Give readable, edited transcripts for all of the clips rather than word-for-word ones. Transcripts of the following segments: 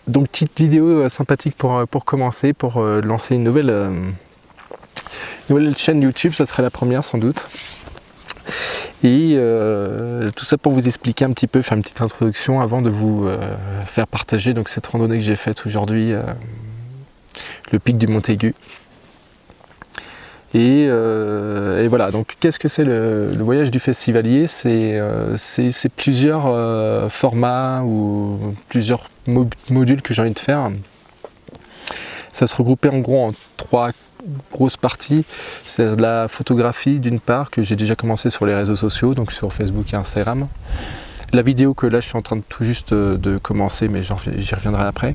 Donc petite vidéo sympathique pour commencer, pour lancer une nouvelle chaîne YouTube, ça serait la première sans doute. Et tout ça pour vous expliquer un petit peu, faire une petite introduction avant de vous faire partager donc cette randonnée que j'ai faite aujourd'hui, le pic du Montaigu. Et voilà, donc qu'est-ce que c'est le voyage du festivalier? C'est plusieurs formats ou plusieurs modules que j'ai envie de faire. Ça se regroupait en gros en 3 grosses parties. C'est de la photographie d'une part, que j'ai déjà commencé sur les réseaux sociaux, donc sur Facebook et Instagram. La vidéo que là je suis en train de tout juste de commencer, mais j'y reviendrai après.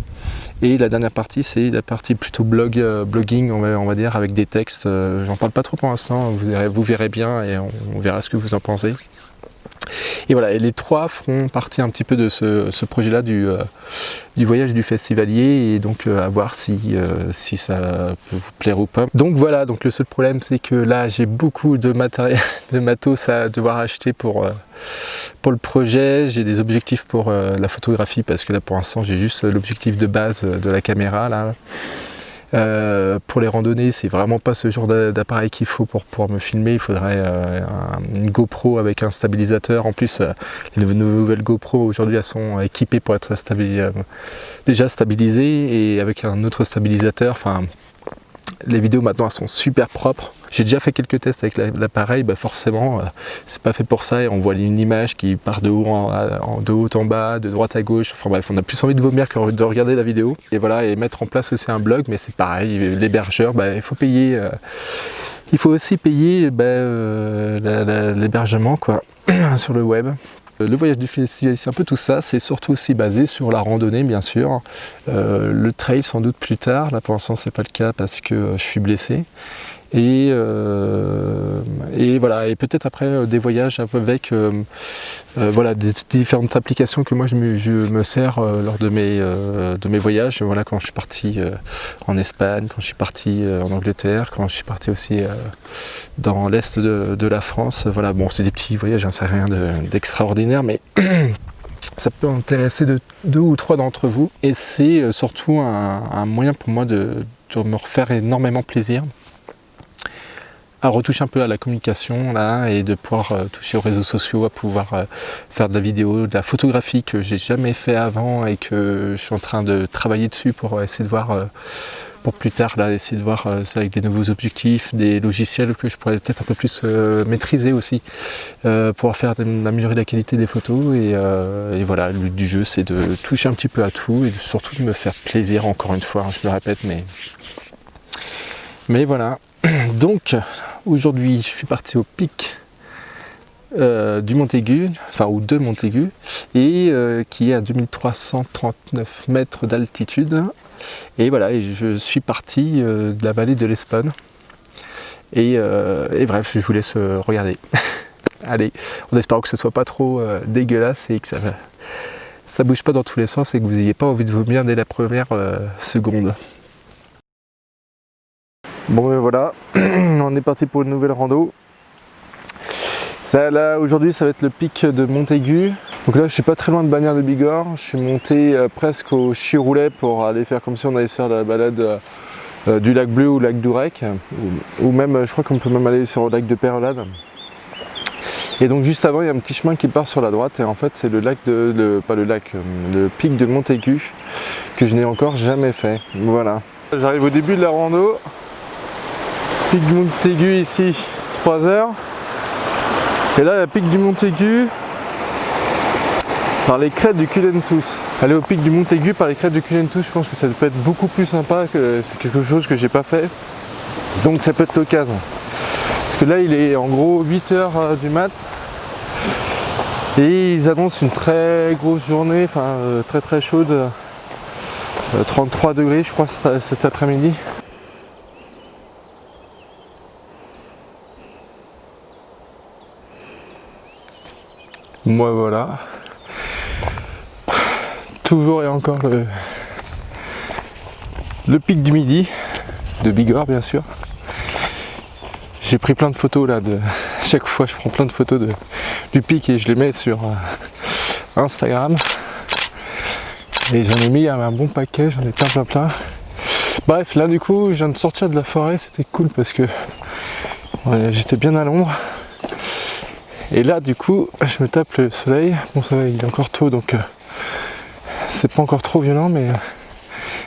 Et la dernière partie, c'est la partie plutôt blogging, on va dire, avec des textes. J'en parle pas trop pour l'instant, vous verrez bien et on verra ce que vous en pensez. Et voilà, et les 3 feront partie un petit peu de ce projet-là du voyage du festivalier, et donc à voir si ça peut vous plaire ou pas. Donc voilà, donc le seul problème c'est que là j'ai beaucoup de matériel, de matos à devoir acheter pour le projet. J'ai des objectifs pour la photographie, parce que là pour l'instant j'ai juste l'objectif de base de la caméra là. Pour les randonnées, c'est vraiment pas ce genre d'appareil qu'il faut pour pouvoir me filmer. Il faudrait une GoPro avec un stabilisateur. En plus, les nouvelles GoPro aujourd'hui elles sont équipées pour être déjà stabilisées, et avec un autre stabilisateur. Enfin, les vidéos maintenant elles sont super propres. J'ai déjà fait quelques tests avec l'appareil, forcément c'est pas fait pour ça, et on voit une image qui part de haut en bas, de droite à gauche. Enfin bref, on a plus envie de vomir que de regarder la vidéo. Et voilà, et mettre en place aussi un blog, mais c'est pareil, l'hébergeur, il faut payer. Il faut aussi payer l'hébergement quoi sur le web. Le voyage du festival, c'est un peu tout ça, c'est surtout aussi basé sur la randonnée bien sûr, le trail sans doute plus tard. Là pour l'instant c'est pas le cas parce que je suis blessé, et voilà, et peut-être après des voyages avec voilà, des différentes applications que moi je me sers lors de mes voyages. Voilà, quand je suis parti en Espagne, quand je suis parti en Angleterre, quand je suis parti aussi dans l'est de la France. Voilà, bon, c'est des petits voyages, hein, c'est rien d'extraordinaire, mais ça peut intéresser 2 ou 3 d'entre vous, et c'est surtout un moyen pour moi de me refaire énormément plaisir, à retoucher un peu à la communication là, et de pouvoir toucher aux réseaux sociaux, à pouvoir faire de la vidéo, de la photographie que j'ai jamais fait avant et que je suis en train de travailler dessus pour essayer de voir pour plus tard là, essayer de voir ça avec des nouveaux objectifs, des logiciels que je pourrais peut-être un peu plus maîtriser aussi, pouvoir améliorer la qualité des photos, et voilà, le but du jeu c'est de toucher un petit peu à tout, et surtout de me faire plaisir, encore une fois, hein, je me répète, mais voilà. Donc aujourd'hui je suis parti au pic du Montaigu, enfin ou de Montaigu, et qui est à 2339 mètres d'altitude. Et voilà, et je suis parti de la vallée de l'Espagne, et bref, je vous laisse regarder. Allez, on espère que ce soit pas trop dégueulasse, et que ça bouge pas dans tous les sens, et que vous n'ayez pas envie de vomir dès la première seconde. Bon ben voilà, on est parti pour une nouvelle rando. Là aujourd'hui ça va être le pic de Montaigu. Donc là je suis pas très loin de Bagnères de Bigorre. Je suis monté presque au Chiroulet pour aller faire comme si on allait faire la balade du lac Bleu ou lac d'Ourec, ou même je crois qu'on peut même aller sur le lac de Pérolade. Et donc juste avant il y a un petit chemin qui part sur la droite, et en fait c'est le pic de Montaigu que je n'ai encore jamais fait. Voilà. J'arrive au début de la rando. Pic du Montaigu ici, 3 heures. Et là, la pic du Montaigu par les crêtes du Cullentous. Aller au pic du Montaigu par les crêtes du Cullentous, je pense que ça peut être beaucoup plus sympa, que c'est quelque chose que j'ai pas fait. Donc ça peut être l'occasion. Parce que là, il est en gros 8h du mat. Et ils annoncent une très grosse journée, enfin très très chaude. 33 degrés je crois cet après-midi. Moi voilà, toujours et encore le pic du Midi, de Bigorre bien sûr. J'ai pris plein de photos là, chaque fois je prends plein de photos du pic et je les mets sur Instagram. Et j'en ai mis un bon paquet, j'en ai plein. Bref, là du coup, je viens de sortir de la forêt, c'était cool parce que j'étais bien à l'ombre. Et là du coup, je me tape le soleil. Bon, ça va, il est encore tôt, donc c'est pas encore trop violent, mais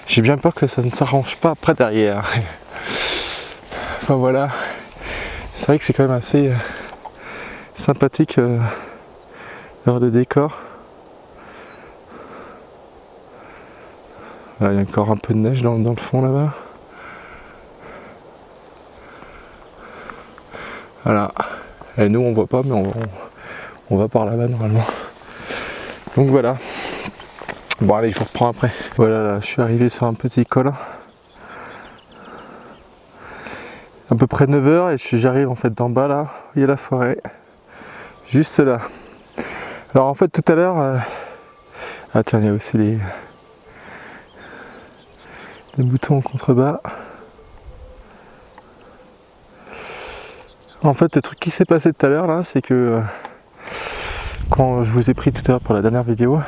j'ai bien peur que ça ne s'arrange pas après derrière. Enfin voilà, c'est vrai que c'est quand même assez sympathique d'avoir des décors. Là, il y a encore un peu de neige dans le fond là-bas. Voilà. Et nous on voit pas, mais on va par là-bas normalement. Donc voilà. Bon allez, je vous reprends après. Voilà, là, je suis arrivé sur un petit col. À peu près 9h et j'arrive en fait d'en bas là, il y a la forêt. Juste là. Alors en fait tout à l'heure... Ah tiens, il y a aussi des boutons en contrebas. En fait le truc qui s'est passé tout à l'heure là, c'est que quand je vous ai pris tout à l'heure pour la dernière vidéo,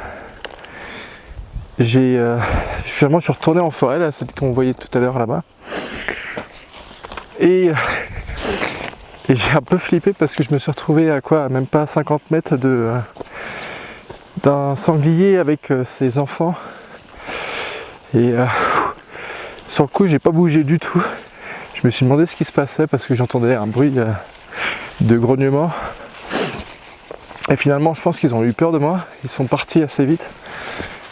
finalement je suis retourné en forêt là, celle qu'on voyait tout à l'heure là-bas. Et j'ai un peu flippé parce que je me suis retrouvé à quoi, même pas 50 mètres d'un sanglier avec ses enfants. Et sur le coup, j'ai pas bougé du tout. Je me suis demandé ce qui se passait parce que j'entendais un bruit de grognement. Et finalement, je pense qu'ils ont eu peur de moi. Ils sont partis assez vite.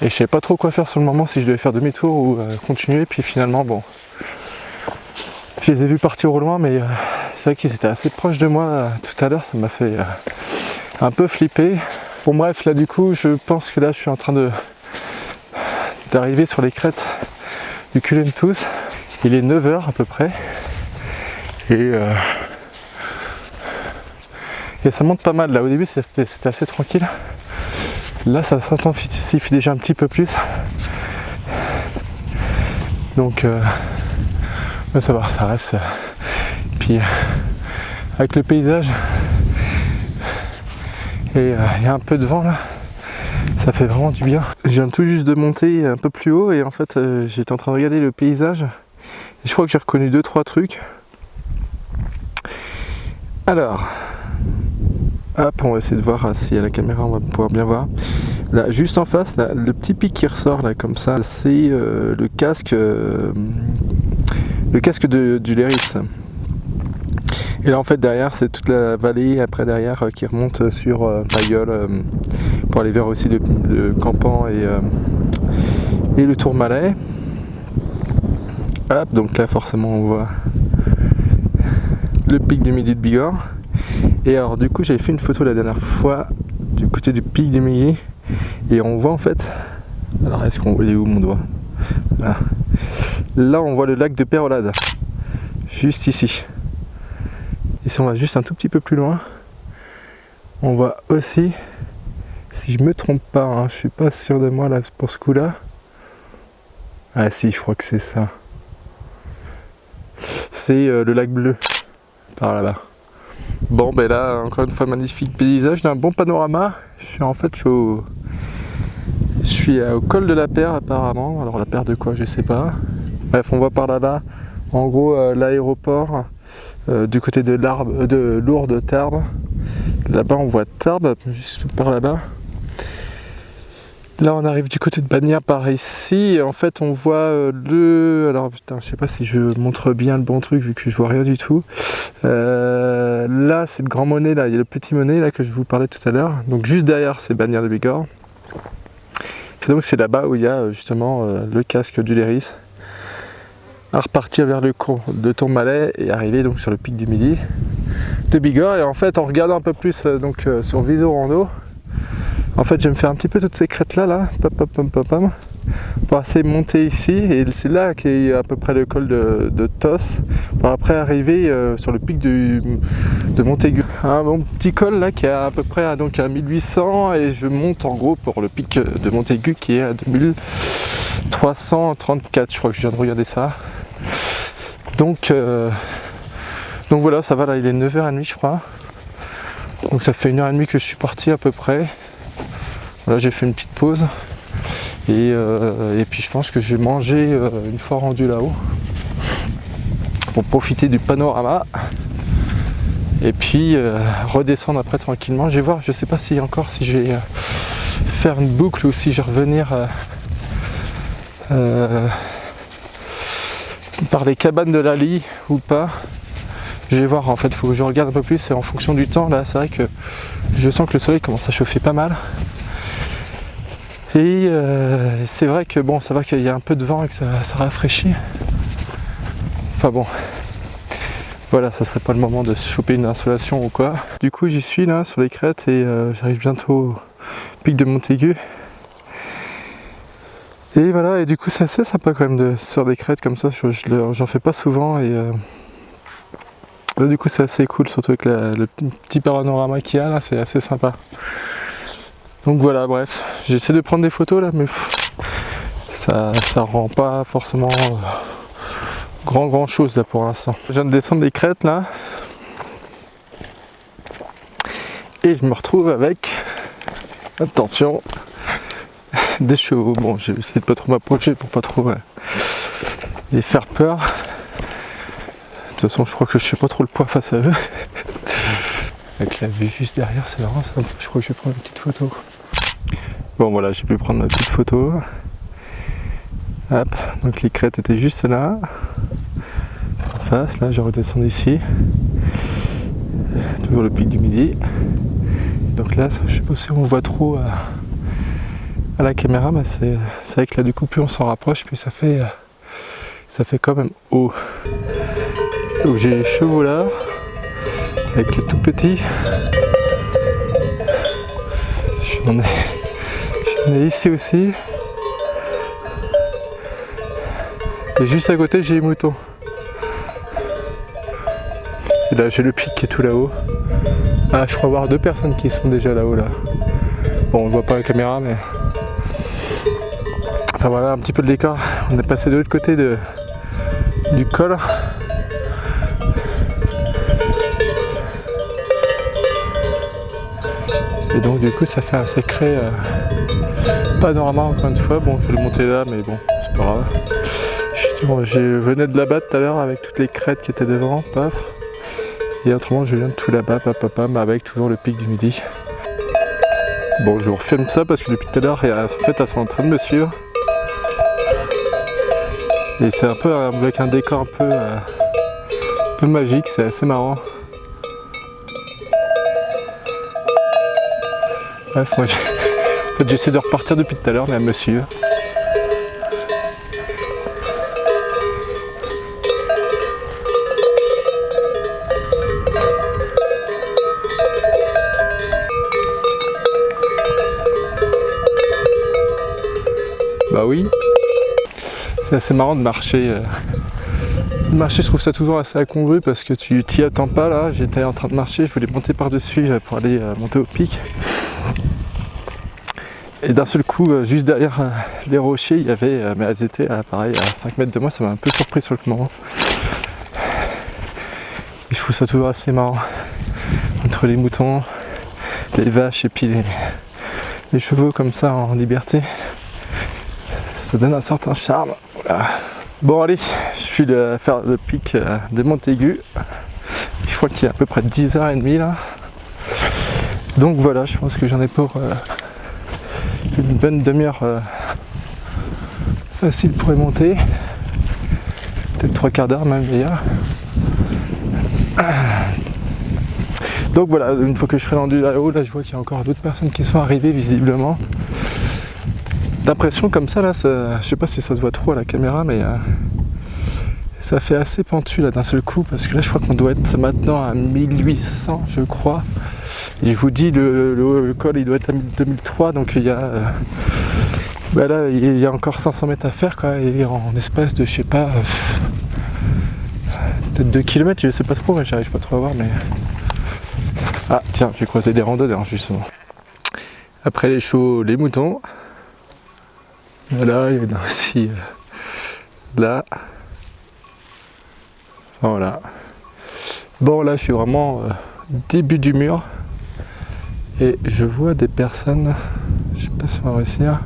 Et je savais pas trop quoi faire sur le moment, si je devais faire demi-tour ou continuer. Puis finalement, bon, je les ai vus partir au loin, mais c'est vrai qu'ils étaient assez proches de moi tout à l'heure. Ça m'a fait un peu flipper. Bon bref, là du coup, je pense que là, je suis en train d'arriver sur les crêtes du Culemtus. Il est 9h à peu près. Et ça monte pas mal. Là au début, c'était assez tranquille. Là, ça s'intensifie déjà un petit peu plus. Donc, mais ça va, ça reste. Puis, avec le paysage, et il y a un peu de vent là, ça fait vraiment du bien. Je viens tout juste de monter un peu plus haut et en fait, j'étais en train de regarder le paysage. Et je crois que j'ai reconnu 2-3 trucs. Alors, hop, on va essayer de voir si à la caméra on va pouvoir bien voir. Là, juste en face, là, le petit pic qui ressort là comme ça, c'est le casque du Léris. Et là en fait derrière c'est toute la vallée après derrière qui remonte sur Pailleul pour aller vers aussi le Campan et le Tourmalet. Hop, donc là forcément on voit le pic du Midi de Bigorre. Et alors du coup j'avais fait une photo la dernière fois du côté du pic du Midi et on voit en fait, alors est-ce qu'on voit où mon doigt, voilà. Là on voit le lac de Pérolade juste ici. Et si on va juste un tout petit peu plus loin, on voit aussi, si je me trompe pas, hein, je suis pas sûr de moi là pour ce coup là. Ah si, je crois que c'est ça. C'est le lac bleu, par là-bas. Bon ben là, encore une fois, magnifique paysage, un bon panorama. Je suis au col de la Paire apparemment. Alors la Paire de quoi, je sais pas. Bref, on voit par là-bas, en gros, l'aéroport. Du côté de Lourdes, Tarbes. Là-bas on voit Tarbes, juste par là-bas. Là on arrive du côté de Bagnères par ici. Et en fait on voit alors putain, je sais pas si je montre bien le bon truc vu que je vois rien du tout. Là c'est le Grand Monet, là il y a le Petit Monet là que je vous parlais tout à l'heure. Donc juste derrière c'est Bagnères de Bigorre. Et donc c'est là-bas où il y a justement le casque du Léris. À repartir vers le cours de Tourmalet et arriver donc sur le pic du Midi de Bigorre. Et en fait en regardant un peu plus sur Visorando, en fait je vais me faire un petit peu toutes ces crêtes là pour essayer de monter ici, et c'est là qu'est à peu près le col de Tos pour après arriver sur le pic de Montaigu. Un bon petit col là qui est à peu près donc à 1800 et je monte en gros pour le pic de Montaigu qui est à 2334, je crois que je viens de regarder ça. Donc voilà, ça va, là il est 9h30 je crois. Donc ça fait 1h30 que je suis parti à peu près. Voilà, j'ai fait une petite pause. Et puis je pense que je vais manger une fois rendu là-haut pour profiter du panorama. Et puis redescendre après tranquillement. Je vais voir, je sais pas si je vais faire une boucle ou si je vais revenir par les cabanes de Lali ou pas. Je vais voir, en fait, il faut que je regarde un peu plus et en fonction du temps. Là, c'est vrai que je sens que le soleil commence à chauffer pas mal. Et c'est vrai que bon, ça va qu'il y a un peu de vent et que ça rafraîchit. Enfin bon. Voilà, ça serait pas le moment de se choper une insolation ou quoi. Du coup, j'y suis là sur les crêtes et j'arrive bientôt au pic de Montaigu. Et voilà, et du coup, c'est assez sympa quand même de sur des crêtes comme ça. J'en fais pas souvent et là, du coup, c'est assez cool, surtout avec le petit panorama qu'il y a là, c'est assez sympa. Donc voilà, bref, j'essaie de prendre des photos là, mais ça rend pas forcément grand chose là pour l'instant. Je viens de descendre les crêtes là et je me retrouve avec, attention, des chevaux. Bon, j'ai essayé de pas trop m'approcher pour pas trop les faire peur. De toute façon, je crois que je sais pas trop le poids face à eux. Avec la vue juste derrière, c'est marrant ça. Je crois que je vais prendre une petite photo. Bon voilà, j'ai pu prendre ma petite photo. Hop, donc les crêtes étaient juste là. En face, là je redescends ici. Toujours le pic du Midi. Donc là, je sais pas si on voit trop à la caméra, mais c'est vrai que là du coup plus on s'en rapproche, puis ça fait quand même haut. Donc j'ai les chevaux là, avec les tout petits. J'en ai ici aussi. Et juste à côté j'ai les moutons. Et là j'ai le pic qui est tout là-haut. Ah, je crois voir 2 personnes qui sont déjà là-haut là. Bon, on ne voit pas à la caméra, mais enfin voilà un petit peu le décor. On est passé de l'autre côté du col. Et donc du coup ça fait un sacré panorama encore une fois. Bon, je vais le monter là, mais bon, c'est pas grave. Justement, je venais de là-bas tout à l'heure avec toutes les crêtes qui étaient devant, paf. Et autrement, je viens de tout là-bas, mais avec toujours le pic du Midi. Bon, je vous refilme ça parce que depuis tout à l'heure, en fait, elles sont en train de me suivre. Et c'est un peu avec un décor un peu magique, c'est assez marrant. Bref, moi, en fait, j'essaie de repartir depuis tout à l'heure, mais elles me suivent. Bah oui, c'est assez marrant de marcher. Je trouve ça toujours assez incongru parce que tu t'y attends pas là. J'étais en train de marcher, je voulais monter par-dessus pour aller monter au pic. Et d'un seul coup, juste derrière les rochers, il y avait, mais elles étaient pareil, à 5 mètres de moi, ça m'a un peu surpris sur le moment. Et je trouve ça toujours assez marrant. Entre les moutons, les vaches et puis les chevaux comme ça en liberté. Ça donne un certain charme. Voilà. Bon allez, je suis faire le pic de Montaigu. Je crois qu'il y a à peu près 10h30 là. Donc voilà, je pense que j'en ai pour une bonne demi-heure facile pour y monter. Peut-être 3/4 d'heure même d'ailleurs. Donc voilà, une fois que je serai rendu là-haut, là je vois qu'il y a encore d'autres personnes qui sont arrivées visiblement. D'impression comme ça là, je sais pas si ça se voit trop à la caméra, mais ça fait assez pentu là d'un seul coup, parce que là je crois qu'on doit être maintenant à 1800 je crois. Et je vous dis le col il doit être à 2003, donc il y a là il y a encore 500 mètres à faire quoi, et en espace de je sais pas peut-être 2 km, je sais pas trop, j'arrive pas trop à voir, mais ah tiens, j'ai croisé des randonneurs justement. Après les chevaux, les moutons. Voilà, il y en a aussi là. Voilà. Bon là je suis vraiment début du mur. Et je vois des personnes, je sais pas si on va réussir,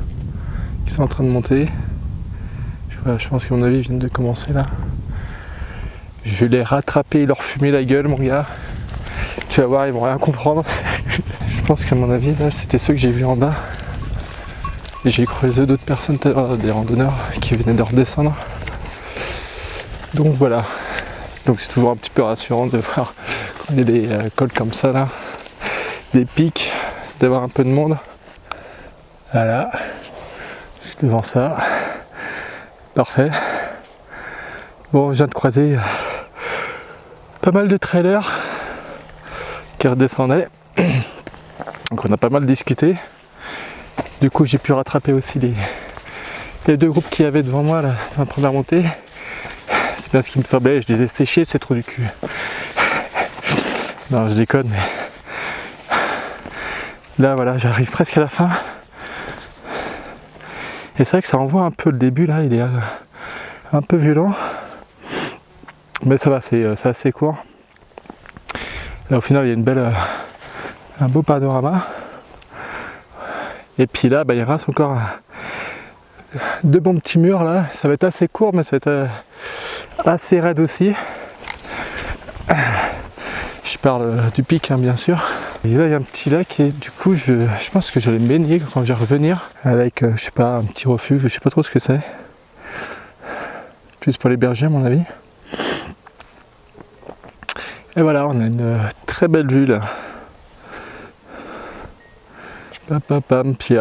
qui qui sont en train de monter. Je pense qu'à mon avis ils viennent de commencer là. Je vais les rattraper et leur fumer la gueule mon gars. Tu vas voir, ils vont rien comprendre. Je pense qu'à mon avis là c'était ceux que j'ai vus en bas. Et j'ai croisé d'autres personnes, des randonneurs qui venaient de redescendre. Donc voilà. Donc c'est toujours un petit peu rassurant de voir qu'on ait des cols comme ça là. Des pics, d'avoir un peu de monde. Voilà. Juste devant ça. Parfait. Bon, je viens de croiser pas mal de trailers qui redescendaient. Donc on a pas mal discuté. Du coup j'ai pu rattraper aussi les deux groupes qu'il y avait devant moi là, dans la première montée. C'est bien ce qui me semblait, je les ai séchés, c'est trop du cul. Non je déconne mais là voilà, j'arrive presque à la fin. Et c'est vrai que ça envoie un peu le début là, il est un peu violent. Mais ça va, c'est assez court. Là au final il y a une belle, un beau panorama. Et puis là il reste encore deux bons petits murs là. Ça va être assez court mais ça va être assez raide aussi. Je parle du pic hein, bien sûr. Et là il y a un petit lac et du coup je pense que j'allais me baigner quand je vais revenir avec je sais pas un petit refuge, je sais pas trop ce que c'est. Plus pour les bergers à mon avis. Et voilà, on a une très belle vue là. Pam, puis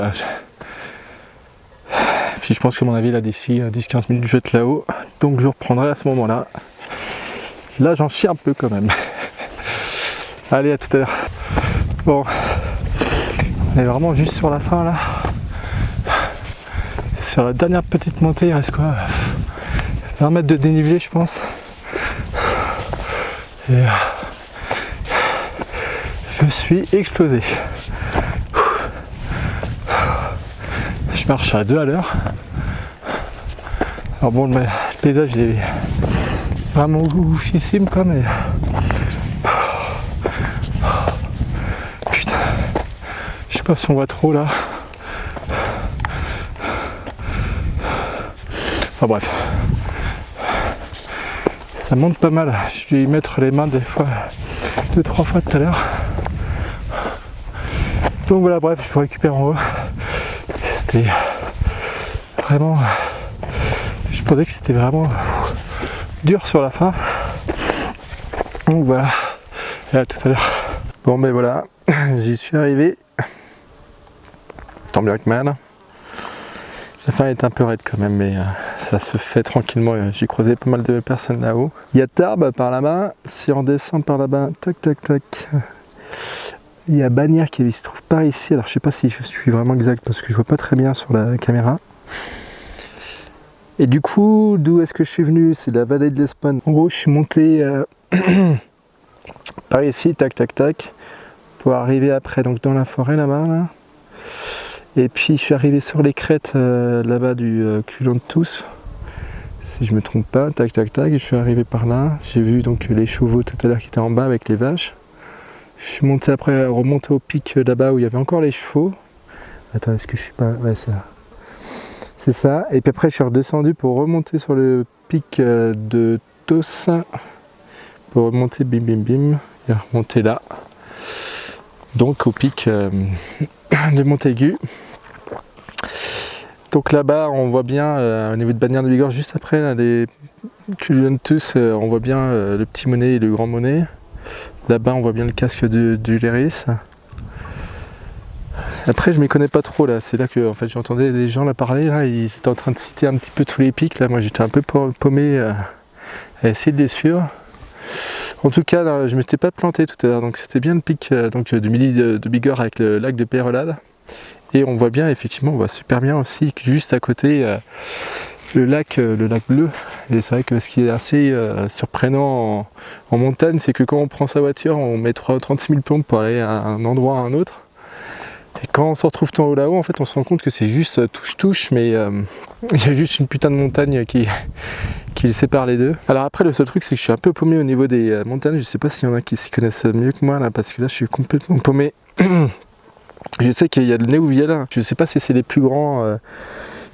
je pense que à mon avis là d'ici 10-15 minutes je vais être là-haut. Donc je reprendrai à ce moment-là. Là j'en chie un peu quand même. Allez à tout à l'heure. Bon. On est vraiment juste sur la fin là. Sur la dernière petite montée, il reste quoi 20 mètres de dénivelé je pense. Et je suis explosé. Je marche à 2 à l'heure. Alors bon, le paysage est vraiment oufissime quoi, mais putain, je sais pas si on voit trop là. Enfin bref, ça monte pas mal. Je vais y mettre les mains des fois 2-3 fois tout à l'heure. Donc voilà, bref, je vous récupère en haut. C'était vraiment, je pensais que c'était vraiment dur sur la fin. Donc voilà, et à tout à l'heure. Bon ben voilà, j'y suis arrivé. Tant bien que mal. La fin est un peu raide quand même, mais ça se fait tranquillement. J'ai croisé pas mal de personnes là-haut. Il y a Tarbes par là-bas. Si on descend par là-bas, tac. Il y a Bagnères qui se trouve par ici. Alors je sais pas si je suis vraiment exact parce que je vois pas très bien sur la caméra. Et du coup, d'où est-ce que je suis venu? C'est la vallée de l'Espagne. En gros, je suis monté par ici, tac, pour arriver après donc dans la forêt là-bas. Là. Et puis je suis arrivé sur les crêtes là-bas du Culon de Tous, si je me trompe pas, tac, je suis arrivé par là, j'ai vu donc les chevaux tout à l'heure qui étaient en bas avec les vaches. Je suis monté après, remonté au pic là-bas où il y avait encore les chevaux. Attends, est-ce que je suis pas... Ouais, c'est ça. Et puis après je suis redescendu pour remonter sur le pic de Tos, pour remonter bim, et remonter là. Donc au pic de Montaigu. Donc là-bas on voit bien au niveau de Bagnères de Bigorre, juste après là, les Culiantus, on voit bien le petit Monet et le grand Monet. Là-bas on voit bien le casque du Léris. Après je m'y connais pas trop là, c'est là que en fait, j'entendais des gens là parler, là, ils étaient en train de citer un petit peu tous les pics, là moi j'étais un peu paumé à essayer de les suivre. En tout cas, là, je ne m'étais pas planté tout à l'heure, donc c'était bien le pic du midi de Bigorre avec le lac de Peyrelade. Et on voit bien, effectivement, on voit super bien aussi juste à côté le lac bleu. Et c'est vrai que ce qui est assez surprenant en montagne, c'est que quand on prend sa voiture, on met 36 000 plombes pour aller à un endroit à un autre. Et quand on se retrouve tout en haut là-haut, en fait, on se rend compte que c'est juste touche-touche, mais il y a juste une putain de montagne qui sépare les deux. Alors après, le seul truc, c'est que je suis un peu paumé au niveau des montagnes. Je sais pas s'il y en a qui s'y connaissent mieux que moi là, parce que là, je suis complètement paumé. Je sais qu'il y a le Néouviel. Je sais pas si c'est les plus grands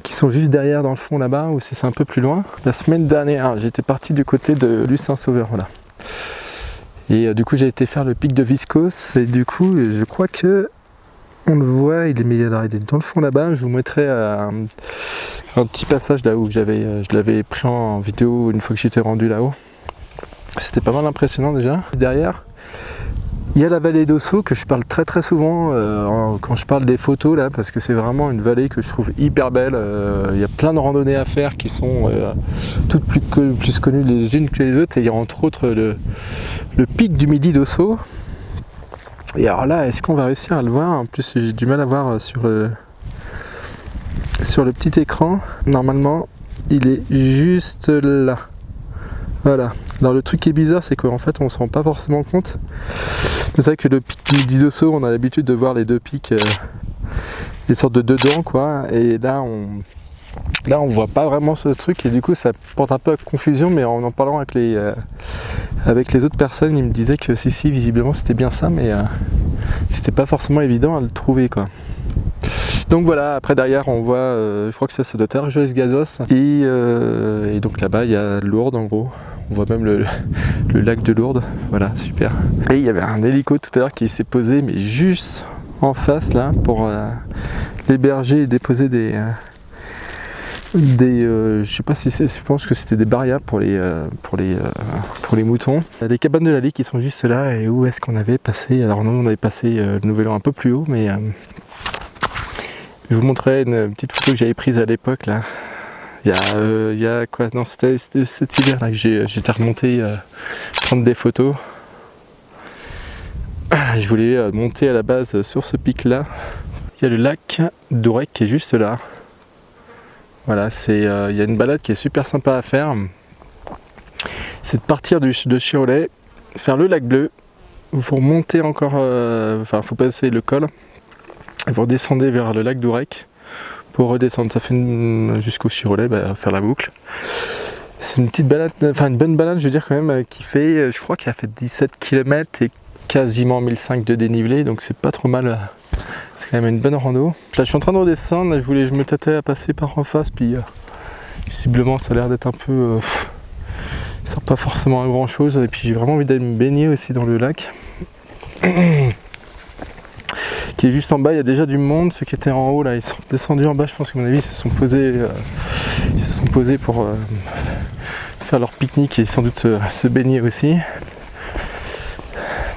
qui sont juste derrière dans le fond là-bas, ou c'est un peu plus loin. La semaine dernière, j'étais parti du côté de Lucin-Sauveur, voilà. Et du coup j'ai été faire le pic de Viscos, et du coup je crois que on le voit, il est dans le fond là-bas. Je vous mettrai un petit passage là où je l'avais pris en vidéo une fois que j'étais rendu là-haut. C'était pas mal impressionnant déjà. Derrière, il y a la vallée d'Ossau que je parle très souvent quand je parle des photos là, parce que c'est vraiment une vallée que je trouve hyper belle. Il y a plein de randonnées à faire qui sont toutes plus connues les unes que les autres. Et il y a entre autres le pic du Midi d'Ossau. Et alors là, est-ce qu'on va réussir à le voir? En plus, j'ai du mal à voir sur le petit écran. Normalement, il est juste là. Voilà. Alors le truc qui est bizarre, c'est qu'en fait, on se rend pas forcément compte. C'est vrai que le pic du Midi d'Ossau, on a l'habitude de voir les deux pics, des sortes de dedans, quoi. Et là, on voit pas vraiment ce truc, et du coup, ça porte un peu à confusion. Mais en parlant avec les autres personnes, ils me disaient que si, visiblement, c'était bien ça, mais c'était pas forcément évident à le trouver, quoi. Donc voilà, après derrière on voit, je crois que ça doit être Argelès-Gazos, et donc là-bas il y a Lourdes en gros, on voit même le lac de Lourdes, voilà, super. Et il y avait un hélico tout à l'heure qui s'est posé, mais juste en face là, pour l'héberger et déposer je sais pas si je pense que c'était des barrières pour les moutons. Les cabanes de la Ligue qui sont juste là, et où est-ce qu'on avait passé? Alors nous on avait passé le Nouvel An un peu plus haut, mais je vous montrerai une petite photo que j'avais prise à l'époque là. Il y a quoi? Non, c'était cet hiver là que j'étais remonté prendre des photos. Je voulais monter à la base sur ce pic là. Il y a le lac d'Ourec qui est juste là. Voilà, il y a une balade qui est super sympa à faire. C'est de partir de Chirolet, faire le lac bleu. Vous remontez encore, faut passer le col. Et vous redescendez vers le lac d'Ourec pour redescendre. Ça fait jusqu'au Chirolet, faire la boucle. C'est une petite balade, une bonne balade, je veux dire quand même, qui fait, je crois qu'elle a fait 17 km et quasiment 1500 de dénivelé, donc c'est pas trop mal. C'est quand même une bonne rando. Là, je suis en train de redescendre. Là, je me tâtais à passer par en face, puis visiblement, ça a l'air d'être un peu. Ça sert pas forcément à grand chose. Et puis, j'ai vraiment envie d'aller me baigner aussi dans le lac. Qui est juste en bas, il y a déjà du monde. Ceux qui étaient en haut là, ils sont descendus en bas, je pense qu'à mon avis ils se sont posés pour faire leur pique-nique et sans doute se baigner aussi.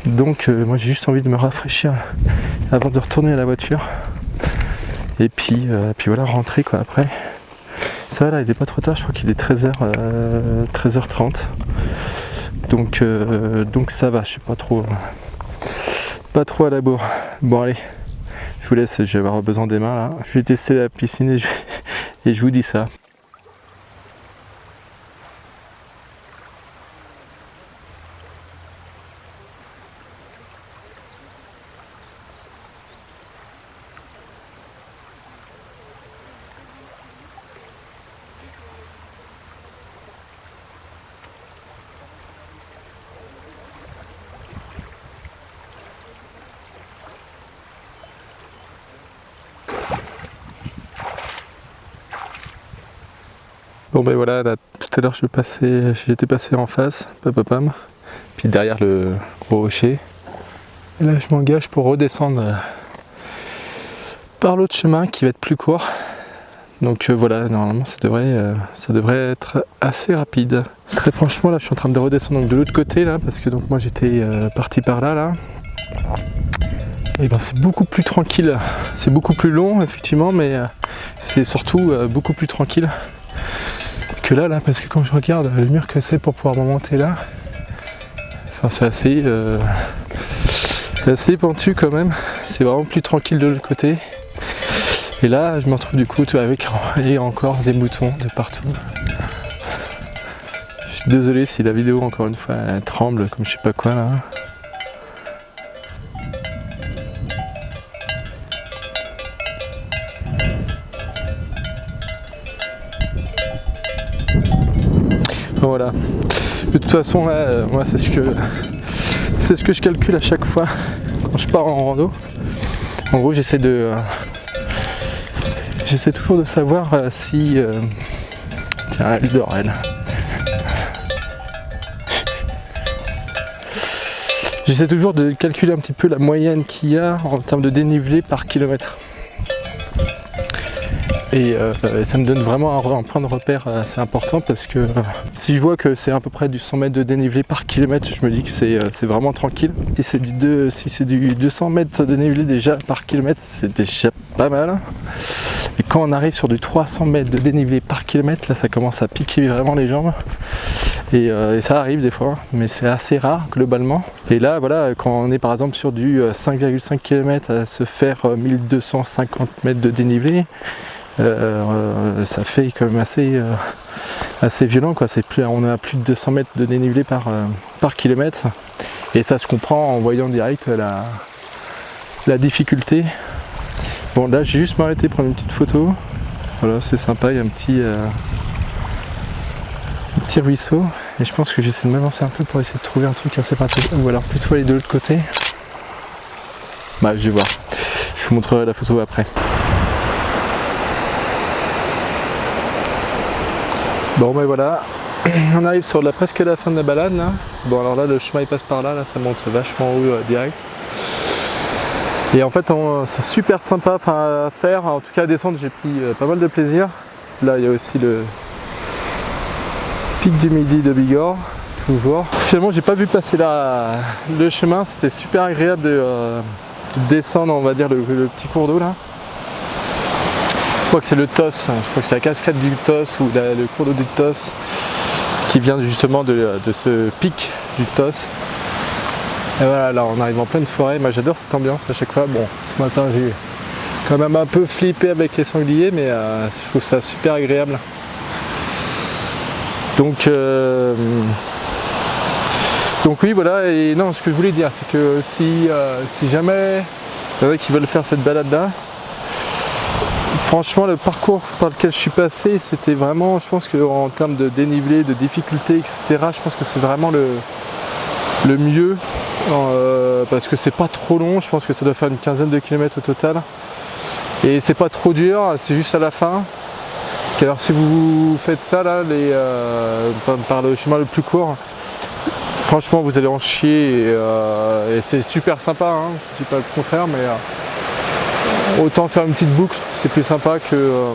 Donc moi j'ai juste envie de me rafraîchir avant de retourner à la voiture, et puis voilà, rentrer quoi après. Ça va là, il est pas trop tard, je crois qu'il est 13h30, donc ça va, je suis pas trop à la bourre. Bon allez, je vous laisse, je vais avoir besoin des mains là. Je vais tester la piscine et je vous dis ça. Bon ben voilà, là, tout à l'heure j'étais passé en face, papapam, puis derrière le gros rocher. Et là je m'engage pour redescendre par l'autre chemin qui va être plus court. Donc voilà, normalement ça devrait être assez rapide. Très franchement là je suis en train de redescendre donc, de l'autre côté là, parce que donc moi j'étais parti par là. Et ben c'est beaucoup plus tranquille. C'est beaucoup plus long effectivement, mais c'est surtout beaucoup plus tranquille que là, parce que quand je regarde le mur que c'est pour pouvoir monter là, c'est assez pentu quand même. C'est vraiment plus tranquille de l'autre côté. Et là je me retrouve du coup avec encore des moutons de partout. Je suis désolé si la vidéo encore une fois elle tremble comme je sais pas quoi là. Voilà. De toute façon là, moi c'est ce que je calcule à chaque fois quand je pars en rando. En gros j'essaie de J'essaie toujours de savoir si... Tiens, elle dort, elle. J'essaie toujours de calculer un petit peu la moyenne qu'il y a en termes de dénivelé par kilomètre. Et ça me donne vraiment un point de repère assez important parce que si je vois que c'est à peu près du 100 mètres de dénivelé par kilomètre, je me dis que c'est vraiment tranquille. Si c'est du 200 mètres de dénivelé déjà par kilomètre, c'est déjà pas mal. Et quand on arrive sur du 300 mètres de dénivelé par kilomètre, là ça commence à piquer vraiment les jambes. Et ça arrive des fois, mais c'est assez rare globalement. Et là voilà, quand on est par exemple sur du 5,5 km à se faire 1250 mètres de dénivelé, ça fait quand même assez violent quoi. On a plus de 200 mètres de dénivelé par kilomètre et ça se comprend en voyant direct la difficulté. Bon là j'ai juste m'arrêté prendre une petite photo, voilà c'est sympa, il y a un petit ruisseau et je pense que j'essaie de m'avancer un peu pour essayer de trouver un truc assez pratique ou alors plutôt aller de l'autre côté. Bah je vais voir, je vous montrerai la photo après. Bon ben voilà, on arrive sur presque la fin de la balade là. Bon alors là le chemin il passe par là, ça monte vachement haut direct. Et en fait c'est super sympa à faire, en tout cas à descendre j'ai pris pas mal de plaisir. Là il y a aussi le pic du Midi de Bigorre, toujours. Finalement j'ai pas vu passer le chemin, c'était super agréable de descendre on va dire le petit cours d'eau là. Je crois que c'est le Tos, je crois que c'est la cascade du Tos ou le cours d'eau du Tos qui vient justement de ce pic du Tos. Et voilà, là on arrive en pleine forêt, moi j'adore cette ambiance à chaque fois. Bon, ce matin j'ai quand même un peu flippé avec les sangliers, mais je trouve ça super agréable. Donc oui voilà, et non, ce que je voulais dire c'est que si jamais il y en a qui veulent faire cette balade là, franchement le parcours par lequel je suis passé c'était vraiment, je pense qu'en termes de dénivelé, de difficulté etc, je pense que c'est vraiment le mieux parce que c'est pas trop long, je pense que ça doit faire une quinzaine de kilomètres au total et c'est pas trop dur, c'est juste à la fin. Alors si vous faites ça là, par le chemin le plus court, franchement vous allez en chier et c'est super sympa, hein, je dis pas le contraire, mais autant faire une petite boucle, c'est plus sympa que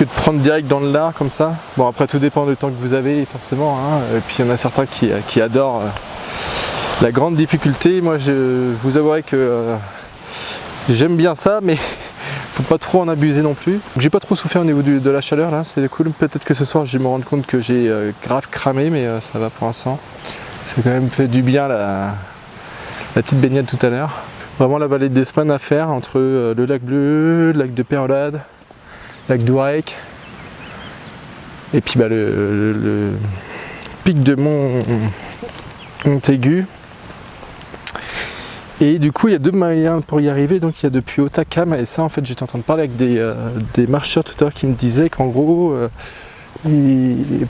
de prendre direct dans le lard comme ça. Bon après tout dépend du temps que vous avez forcément, hein. Et puis il y en a certains qui adorent la grande difficulté. Moi je vous avouerai que j'aime bien ça, mais faut pas trop en abuser non plus. J'ai pas trop souffert au niveau de la chaleur là, c'est cool. Peut-être que ce soir je vais me rendre compte que j'ai grave cramé, mais ça va pour l'instant. C'est quand même fait du bien la petite baignade tout à l'heure. Vraiment la vallée d'Espagne à faire entre le lac Bleu, le lac de Perolade, le lac d'Ourec et puis le pic de Montaigu. Et du coup il y a deux moyens pour y arriver, donc il y a depuis Otakam, et ça en fait j'étais en train de parler avec des marcheurs tout à l'heure qui me disaient qu'en gros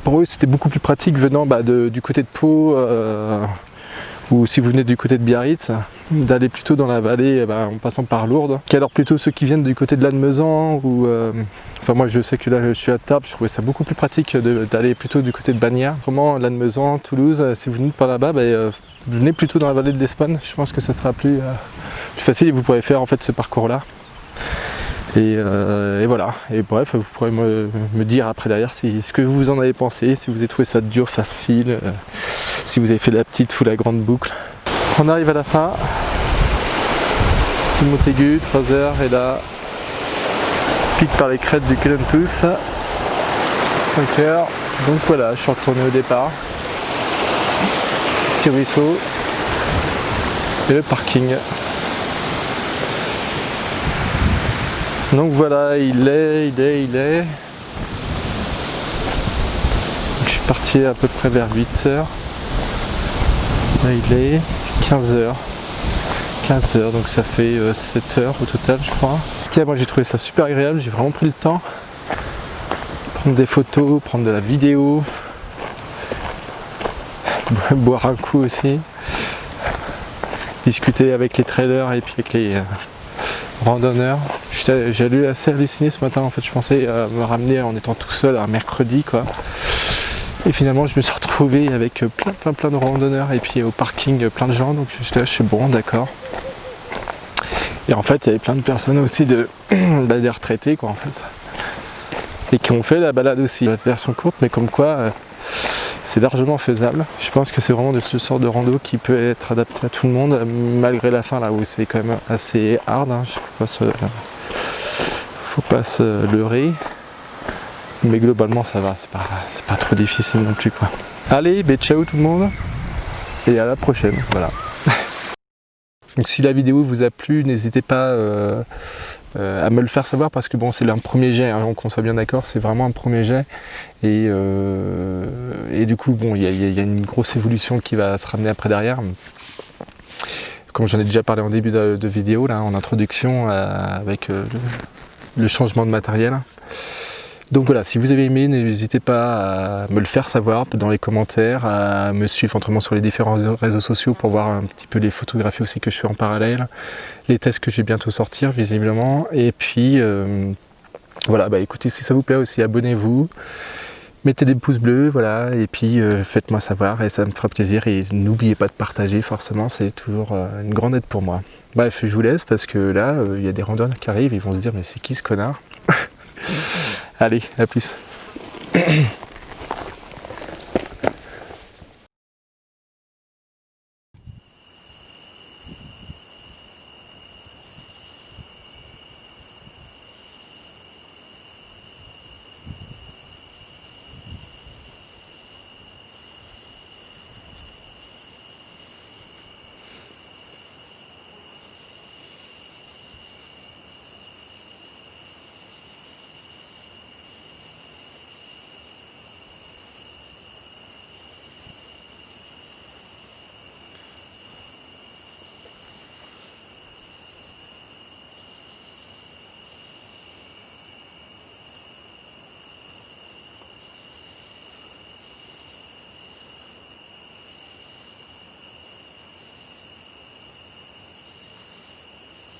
pour eux c'était beaucoup plus pratique venant du côté de Pau ou si vous venez du côté de Biarritz, d'aller plutôt dans la vallée en passant par Lourdes, qu'alors plutôt ceux qui viennent du côté de Lannemezan ou enfin moi je sais que là je suis à Tarbes, je trouvais ça beaucoup plus pratique d'aller plutôt du côté de Bagnères. Vraiment Lannemezan, Toulouse, si vous venez par là-bas, venez plutôt dans la vallée de l'Espagne, je pense que ça sera plus facile et vous pourrez faire en fait ce parcours là. Et voilà, et bref, vous pourrez me dire après derrière ce que vous en avez pensé, si vous avez trouvé ça dur, facile, si vous avez fait la petite ou la grande boucle. On arrive à la fin du Montaigu, 3 heures, et là, pique par les crêtes du Kelentus, 5 heures, donc voilà, je suis retourné au départ, petit ruisseau, et le parking. Donc voilà, il est. Donc je suis parti à peu près vers 8 heures. Là il est 15 heures. 15 heures, donc ça fait 7 heures au total je crois. En tout cas moi j'ai trouvé ça super agréable, j'ai vraiment pris le temps. Prendre des photos, prendre de la vidéo. Boire un coup aussi. Discuter avec les traders et puis avec les randonneurs. J'étais J'ai assez halluciné ce matin. En fait, je pensais me ramener en étant tout seul un mercredi, quoi. Et finalement, je me suis retrouvé avec plein de randonneurs et puis au parking plein de gens. Donc j'étais là, je suis bon, d'accord. Et en fait, il y avait plein de personnes aussi des retraités, quoi, en fait. Et qui ont fait la balade aussi. La version courte, mais comme quoi, c'est largement faisable. Je pense que c'est vraiment de ce genre de rando qui peut être adapté à tout le monde, malgré la fin là où c'est quand même assez hard. Hein. Faut pas se leurrer. Mais globalement, ça va. C'est pas trop difficile non plus, quoi. Allez, ciao tout le monde. Et à la prochaine. Voilà. Donc si la vidéo vous a plu, n'hésitez pas à me le faire savoir parce que bon, c'est un premier jet, hein, qu'on soit bien d'accord, c'est vraiment un premier jet et du coup bon, il y a une grosse évolution qui va se ramener après derrière. Comme j'en ai déjà parlé en début de vidéo, là, en introduction, avec le changement de matériel. Donc voilà, si vous avez aimé, n'hésitez pas à me le faire savoir dans les commentaires, à me suivre autrement sur les différents réseaux sociaux pour voir un petit peu les photographies aussi que je fais en parallèle, les tests que je vais bientôt sortir visiblement, et puis voilà, bah écoutez, si ça vous plaît aussi, abonnez-vous, mettez des pouces bleus, voilà, et puis faites-moi savoir et ça me fera plaisir, et n'oubliez pas de partager forcément, c'est toujours une grande aide pour moi. Bref, je vous laisse parce que là, il y a des randonneurs qui arrivent, ils vont se dire mais c'est qui ce connard? Allez, à plus.